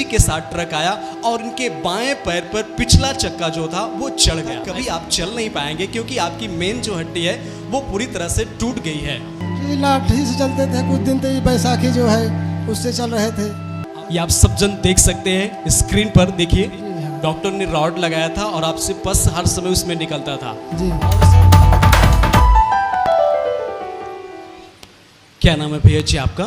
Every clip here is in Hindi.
के साथ ट्रक आया और इनके बाएं पैर पर पिछला चक्का जो था वो चढ़ गया। कभी आप चल नहीं पाएंगे क्योंकि आपकी मेन जो हड्डी है वो पूरी तरह से टूट गई है। जी लाठी से चलते थे, कुछ दिन तो ये बैसाखी जो है उससे चल रहे थे। ये आप सब जन देख सकते हैं स्क्रीन पर, देखिए डॉक्टर ने रॉड लगाया था और आपसे पस हर समय उसमें निकलता था। जी क्या नाम है भैया जी आपका?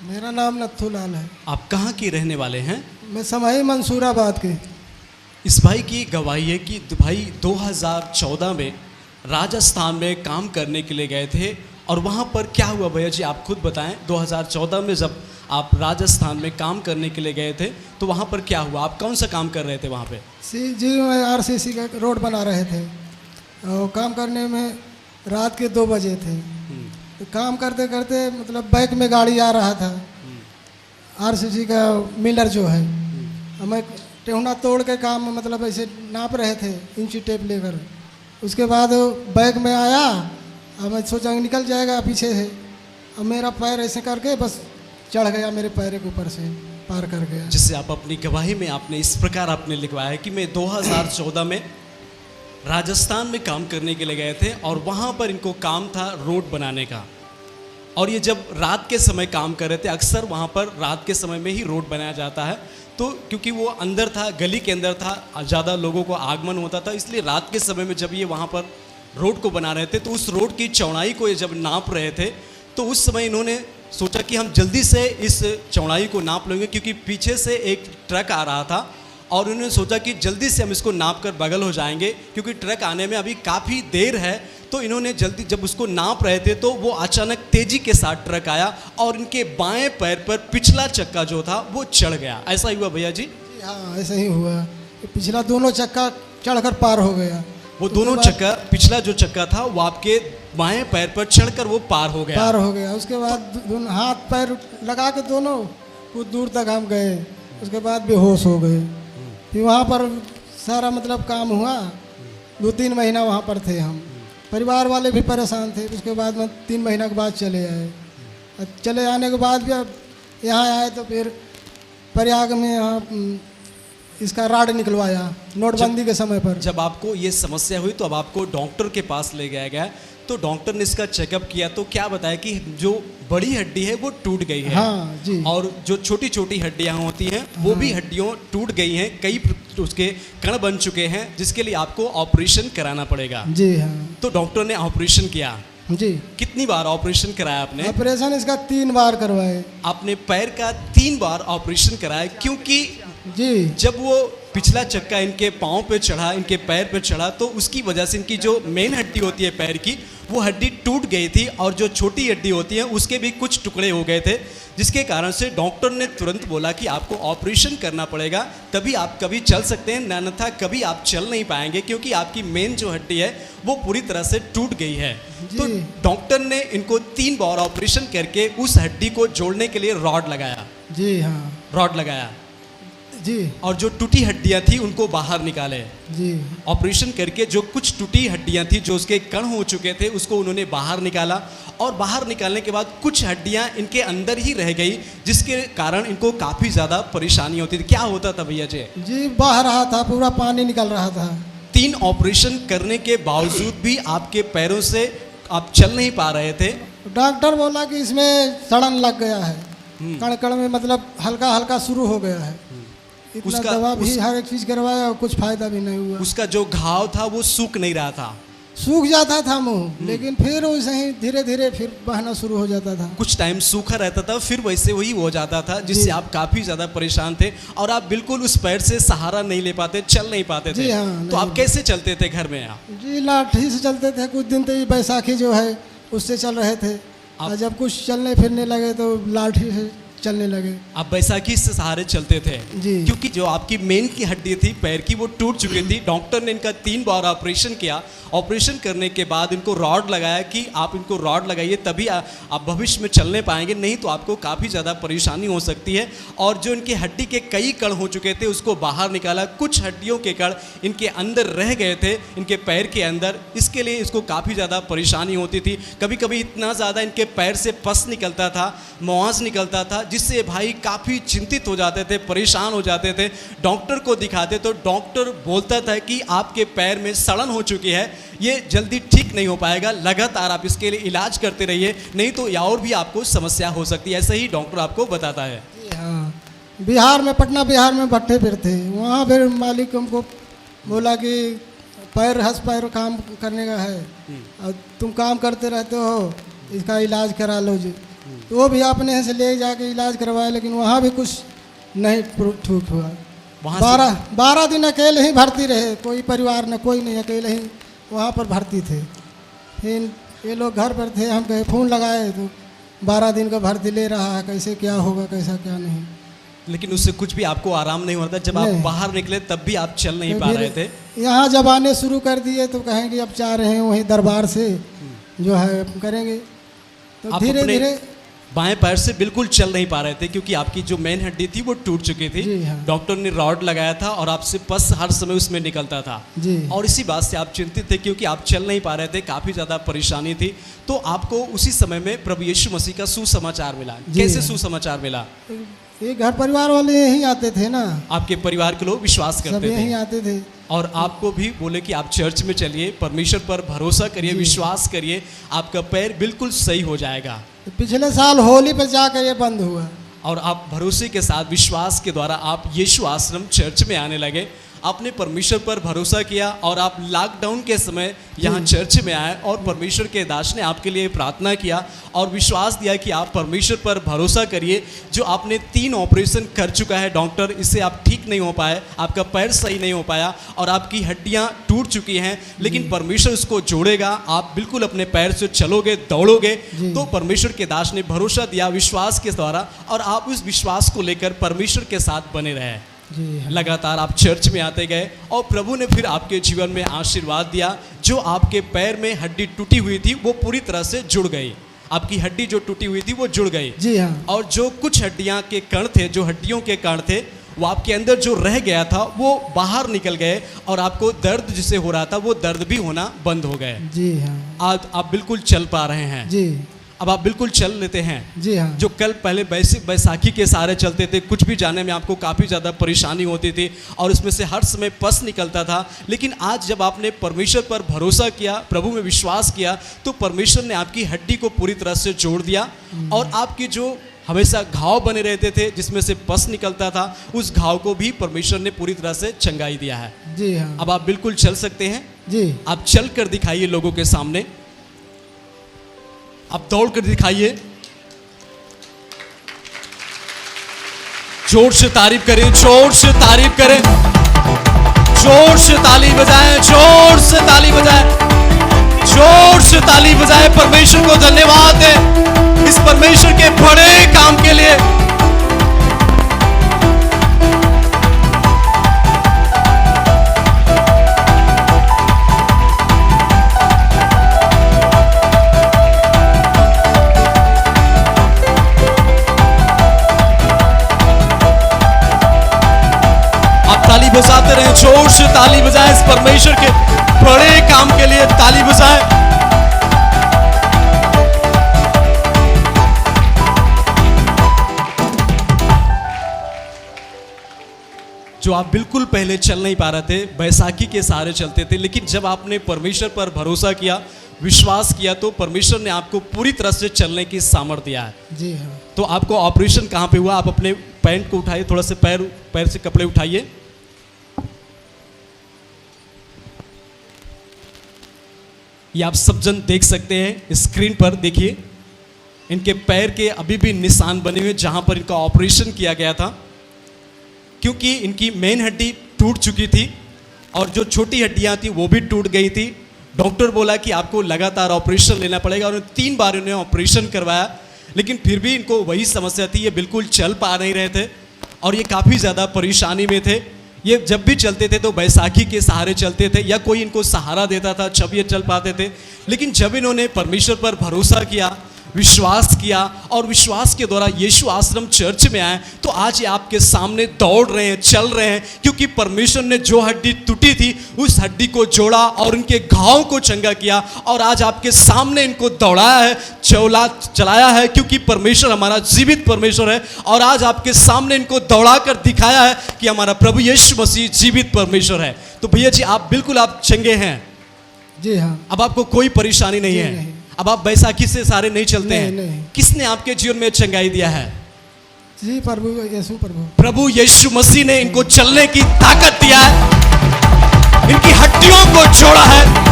मेरा नाम नत्थू लाल है। आप कहाँ के रहने वाले हैं? मैं समाई मंसूराबाद के। इस भाई की गवाही है कि भाई 2014 में राजस्थान में काम करने के लिए गए थे और वहाँ पर क्या हुआ भैया जी आप खुद बताएं। 2014 में जब आप राजस्थान में काम करने के लिए गए थे तो वहाँ पर क्या हुआ? आप कौन सा काम कर रहे थे वहाँ पे? जी मैं RCC का रोड बना रहे थे और काम करने में रात के 2 बजे थे। तो काम करते करते मतलब बैक में गाड़ी आ रहा था, RCC का मिलर जो है, हमें टेहुना तोड़ के काम मतलब ऐसे नाप रहे थे इंची टेप लेकर। उसके बाद बैक में आया और मैं सोचा निकल जाएगा पीछे से, और मेरा पैर ऐसे करके बस चढ़ गया, मेरे पैर के ऊपर से पार कर गया। जिससे आप अपनी गवाही में आपने इस प्रकार आपने लिखवाया है कि मैं 2014 में राजस्थान में काम करने के लिए गए थे और वहाँ पर इनको काम था रोड बनाने का, और ये जब रात के समय काम कर रहे थे, अक्सर वहाँ पर रात के समय में ही रोड बनाया जाता है, तो क्योंकि वो अंदर था, गली के अंदर था, ज़्यादा लोगों को आगमन होता था, इसलिए रात के समय में जब ये वहाँ पर रोड को बना रहे थे तो उस रोड की चौड़ाई को ये जब नाप रहे थे तो उस समय इन्होंने सोचा कि हम जल्दी से इस चौड़ाई को नाप लेंगे, क्योंकि पीछे से एक ट्रक आ रहा था और उन्होंने सोचा कि जल्दी से हम इसको नाप कर बगल हो जाएंगे, क्योंकि ट्रक आने में अभी काफ़ी देर है। तो इन्होंने जल्दी जब उसको नाप रहे थे तो वो अचानक तेज़ी के साथ ट्रक आया और इनके बाएं पैर पर पिछला चक्का जो था वो चढ़ गया। ऐसा ही हुआ भैया जी? हाँ ऐसा ही हुआ, पिछला दोनों चक्का चढ़कर पार हो गया। वो दोनों चक्का, पिछला जो चक्का था वो आपके बाएं पैर पर चढ़कर वो पार हो गया। उसके बाद हाथ पैर लगा के दोनों कुछ दूर तक हम गए, उसके बाद बेहोश हो गए। फिर वहाँ पर सारा मतलब काम हुआ, 2-3 महीना वहाँ पर थे हम, परिवार वाले भी परेशान थे। उसके बाद में 3 महीना के बाद चले आए। चले आने के बाद भी अब यहाँ आए तो फिर प्रयाग में यहाँ इसका राड निकलवाया नोटबंदी के समय पर। जब आपको ये समस्या हुई तो अब आपको डॉक्टर के पास ले गया गया, तो डॉक्टर ने इसका चेकअप किया तो क्या बताया कि जो बड़ी हड्डी है वो टूट गई है। हाँ जी। और जो छोटी छोटी हड्डियां होती हैं वो भी हड्डियों टूट गई हैं, कई उसके कण बन चुके हैं, जिसके लिए आपको ऑपरेशन कराना पड़ेगा। जी हाँ। तो डॉक्टर ने ऑपरेशन किया जी। कितनी बार ऑपरेशन कराया आपने? ऑपरेशन इसका 3 बार करवाए। आपने पैर का 3 बार ऑपरेशन कराया, क्योंकि जी जब वो पिछला चक्का इनके पाँव पे चढ़ा, इनके पैर पे चढ़ा, तो उसकी वजह से इनकी जो मेन हड्डी होती है पैर की वो हड्डी टूट गई थी और जो छोटी हड्डी होती है उसके भी कुछ टुकड़े हो गए थे, जिसके कारण से डॉक्टर ने तुरंत बोला कि आपको ऑपरेशन करना पड़ेगा, तभी आप कभी चल सकते हैं, अन्यथा कभी आप चल नहीं पाएंगे, क्योंकि आपकी मेन जो हड्डी है वो पूरी तरह से टूट गई है। तो डॉक्टर ने इनको 3 बार ऑपरेशन करके उस हड्डी को जोड़ने के लिए रॉड लगाया। जी हाँ, रॉड लगाया जी। और जो टूटी हड्डियां थी उनको बाहर निकाले। जी। ऑपरेशन करके जो कुछ टूटी हड्डियां थी, जो उसके कण हो चुके थे, उसको उन्होंने बाहर निकाला, और बाहर निकालने के बाद कुछ हड्डियां इनके अंदर ही रह गई, जिसके कारण इनको काफ़ी ज़्यादा परेशानी होती थी। क्या होता था भैया जी? जी बह रहा था, पूरा पानी निकल रहा था। 3 ऑपरेशन करने के बावजूद भी आपके पैरों से आप चल नहीं पा रहे थे। डॉक्टर बोला कि इसमें सड़न लग गया है, कण कण में मतलब हल्का हल्का शुरू हो गया है। इतना दवा भी हर एक चीज़ करवाया और कुछ फायदा भी नहीं हुआ। उसका जो घाव था वो सूख नहीं रहा था, सूख जाता था मुंह, लेकिन फिर वैसे ही धीरे धीरे फिर बहना शुरू हो जाता था। कुछ टाइम सूखा रहता था, फिर वैसे वही हो जाता था, जिससे आप काफ़ी ज़्यादा परेशान थे और आप बिल्कुल उस पैर से सहारा नहीं ले पाते, चल नहीं पाते थे। हाँ, तो आप कैसे चलते थे घर में? आप जी लाठी से चलते थे, कुछ दिन तो ये बैसाखी जो है उससे चल रहे थे, और जब कुछ चलने फिरने लगे तो लाठी से चलने लगे। आप बैसाखी से सहारे चलते थे जी। क्योंकि जो आपकी मेन की हड्डी थी पैर की वो टूट चुकी थी। डॉक्टर ने इनका 3 बार ऑपरेशन किया। ऑपरेशन करने के बाद इनको रॉड लगाया कि आप इनको रॉड लगाइए, तभी आप भविष्य में चलने पाएंगे, नहीं तो आपको काफ़ी ज़्यादा परेशानी हो सकती है। और जो इनकी हड्डी के कई कण हो चुके थे उसको बाहर निकाला, कुछ हड्डियों के कण इनके अंदर रह गए थे, इनके पैर के अंदर, इसके लिए इसको काफ़ी ज़्यादा परेशानी होती थी। कभी कभी इतना ज़्यादा इनके पैर से पस निकलता था, मुआज निकलता था, जिससे भाई काफ़ी चिंतित हो जाते थे, परेशान हो जाते थे। डॉक्टर को दिखाते तो डॉक्टर बोलता था कि आपके पैर में सड़न हो चुकी है, ये जल्दी ठीक नहीं हो पाएगा, लगातार आप इसके लिए इलाज करते रहिए, नहीं तो या और भी आपको समस्या हो सकती है। ऐसा ही डॉक्टर आपको बताता है। जी हाँ, बिहार में, पटना बिहार में भट्टे फिर थे, वहाँ फिर मालिक हमको बोला कि पैर काम करने का है और तुम काम करते रहते हो, इसका इलाज करा लो जी। तो वो भी अपने से ले जाके इलाज करवाया, लेकिन वहाँ भी कुछ नहीं ठीक हुआ। वहाँ 12 दिन अकेले ही भर्ती रहे, कोई परिवार न कोई नहीं, अकेले ही वहाँ पर भर्ती थे। फिर ये लोग घर पर थे, हम कहे फ़ोन लगाए तो 12 दिन का भर्ती ले रहा है, कैसे क्या होगा कैसा क्या नहीं। लेकिन उससे कुछ भी आपको आराम नहीं हो रहा था। जब आप बाहर निकले तब भी आप चल नहीं पा रहे थे। यहाँ जब आने शुरू कर दिए तो कहेंगे अब चाह रहे हैं वहीं दरबार से जो है करेंगे, तो धीरे धीरे बाएं पैर से बिल्कुल चल नहीं पा रहे थे क्योंकि आपकी जो मेन हड्डी थी वो टूट चुकी थी। हाँ। डॉक्टर ने रॉड लगाया था और आपसे पस हर समय उसमें निकलता था जी। और इसी बात से आप चिंतित थे क्योंकि आप चल नहीं पा रहे थे, काफ़ी ज़्यादा परेशानी थी। तो आपको उसी समय में प्रभु यीशु मसीह का सुसमाचार मिला। कैसे सुसमाचार मिला? ये घर परिवार वाले यहीं आते थे ना, आपके परिवार के लोग विश्वास करते थे, यहीं आते थे और आपको भी बोले कि आप चर्च में चलिए, परमेश्वर पर भरोसा करिए, विश्वास करिए, आपका पैर बिल्कुल सही हो जाएगा। तो पिछले साल होली पे जाकर ये बंद हुआ और आप भरोसे के साथ, विश्वास के द्वारा आप यीशु आश्रम चर्च में आने लगे। आपने परमेश्वर पर भरोसा किया और आप लॉकडाउन के समय यहाँ चर्च में आए और परमेश्वर के दास ने आपके लिए प्रार्थना किया और विश्वास दिया कि आप परमेश्वर पर भरोसा करिए। जो आपने 3 ऑपरेशन कर चुका है डॉक्टर, इससे आप ठीक नहीं हो पाए, आपका पैर सही नहीं हो पाया और आपकी हड्डियाँ टूट चुकी हैं, लेकिन परमेश्वर उसको जोड़ेगा। आप बिल्कुल अपने पैर से चलोगे, दौड़ोगे। तो परमेश्वर के दास ने भरोसा दिया विश्वास के द्वारा और आप उस विश्वास को लेकर परमेश्वर के साथ बने रहे। लगातार आप चर्च में आते गए और प्रभु ने फिर आपके जीवन में आशीर्वाद दिया। जो आपके पैर में हड्डी टूटी हुई थी वो पूरी तरह से जुड़ गई। आपकी हड्डी जो टूटी हुई थी वो जुड़ गई। जी हाँ। और जो कुछ हड्डियां के कण थे, जो हड्डियों के कण थे, वो आपके अंदर जो रह गया था वो बाहर निकल गए और आपको दर्द जिसे हो रहा था वो दर्द भी होना बंद हो गए। जी हाँ। आज आप बिल्कुल चल पा रहे हैं। जी। अब आप बिल्कुल चल लेते हैं। जी हाँ। जो कल पहले बैसाखी के सहारे चलते थे, कुछ भी जाने में आपको काफ़ी ज़्यादा परेशानी होती थी और उसमें से हर समय पस निकलता था, लेकिन आज जब आपने परमेश्वर पर भरोसा किया, प्रभु में विश्वास किया, तो परमेश्वर ने आपकी हड्डी को पूरी तरह से जोड़ दिया और आपकी जो हमेशा घाव बने रहते थे जिसमें से पस निकलता था, उस घाव को भी परमेश्वर ने पूरी तरह से चंगाई दिया है। जी हाँ। अब आप बिल्कुल चल सकते हैं। जी। आप चल कर दिखाइए लोगों के सामने, आप दौड़ कर दिखाइए। जोर से तारीफ करें, जोर से तारीफ करें, जोर से ताली बजाएं, जोर से ताली बजाएं, जोर से ताली बजाएं। परमेश्वर को धन्यवाद दें इस परमेश्वर के बड़े काम के लिए। बजाते रहें, जोर से ताली बजाएं, इस परमेश्वर के बड़े काम के लिए ताली बजाएं। जो आप बिल्कुल पहले चल नहीं पा रहे थे, बैसाखी के सहारे चलते थे, लेकिन जब आपने परमेश्वर पर भरोसा किया, विश्वास किया, तो परमेश्वर ने आपको पूरी तरह से चलने की सामर्थ्य दिया है। जी हाँ। तो आपको ऑपरेशन कहाँ पे हुआ? आप अपने पैंट को उठाइए, थोड़ा सा पैर से कपड़े उठाइए। ये आप सब जन देख सकते हैं स्क्रीन पर, देखिए इनके पैर के अभी भी निशान बने हुए जहां पर इनका ऑपरेशन किया गया था, क्योंकि इनकी मेन हड्डी टूट चुकी थी और जो छोटी हड्डियां थी वो भी टूट गई थी। डॉक्टर बोला कि आपको लगातार ऑपरेशन लेना पड़ेगा और 3 बार इन्हें ऑपरेशन करवाया, लेकिन फिर भी इनको वही समस्या थी, ये बिल्कुल चल पा नहीं रहे थे और ये काफ़ी ज़्यादा परेशानी में थे। ये जब भी चलते थे तो बैसाखी के सहारे चलते थे या कोई इनको सहारा देता था, जब ये चल पाते थे। लेकिन जब इन्होंने परमेश्वर पर भरोसा किया, विश्वास किया और विश्वास के द्वारा यीशु आश्रम चर्च में आए, तो आज ये आपके सामने दौड़ रहे हैं, चल रहे हैं, क्योंकि परमेश्वर ने जो हड्डी टूटी थी उस हड्डी को जोड़ा और उनके घाव को चंगा किया और आज आपके सामने इनको दौड़ाया है, चलाया है, क्योंकि परमेश्वर हमारा जीवित परमेश्वर है। और आज आपके सामने इनको दौड़ा कर दिखाया है कि हमारा प्रभु यीशु मसीह जीवित परमेश्वर है। तो भैया जी आप बिल्कुल आप चंगे हैं जी हाँ। अब आपको कोई परेशानी नहीं है, नहीं। अब आप बैसाखी से सारे नहीं चलते हैं। नहीं। किसने आपके जीवन में चंगाई दिया है? जी प्रभु यीशु प्रभु यीशु मसीह ने इनको चलने की ताकत दिया है, इनकी हड्डियों को जोड़ा है।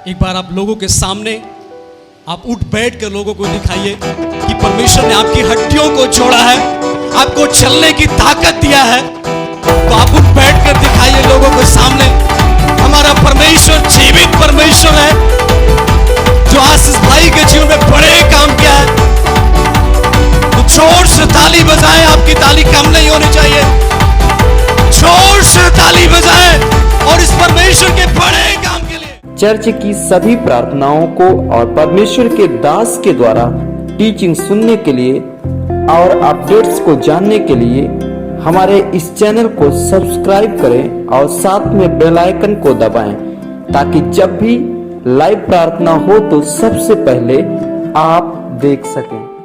एक बार आप लोगों के सामने आप उठ बैठ कर लोगों को दिखाइए कि परमेश्वर ने आपकी हड्डियों को जोड़ा है, आपको चलने की ताकत दिया है। तो आप उठ बैठ कर दिखाइए लोगों के सामने, हमारा परमेश्वर जीवित परमेश्वर है जो आशीष भाई के जीवन में बड़े काम किया है। तो जोर से ताली बजाएं, आपकी ताली कम नहीं होनी चाहिए, जोर से ताली बजाएं और इस परमेश्वर के बड़े काम के लिए। चर्च की सभी प्रार्थनाओं को और परमेश्वर के दास के द्वारा टीचिंग सुनने के लिए और अपडेट्स को जानने के लिए हमारे इस चैनल को सब्सक्राइब करें और साथ में बेल आइकन को दबाएं, ताकि जब भी लाइव प्रार्थना हो तो सबसे पहले आप देख सकें।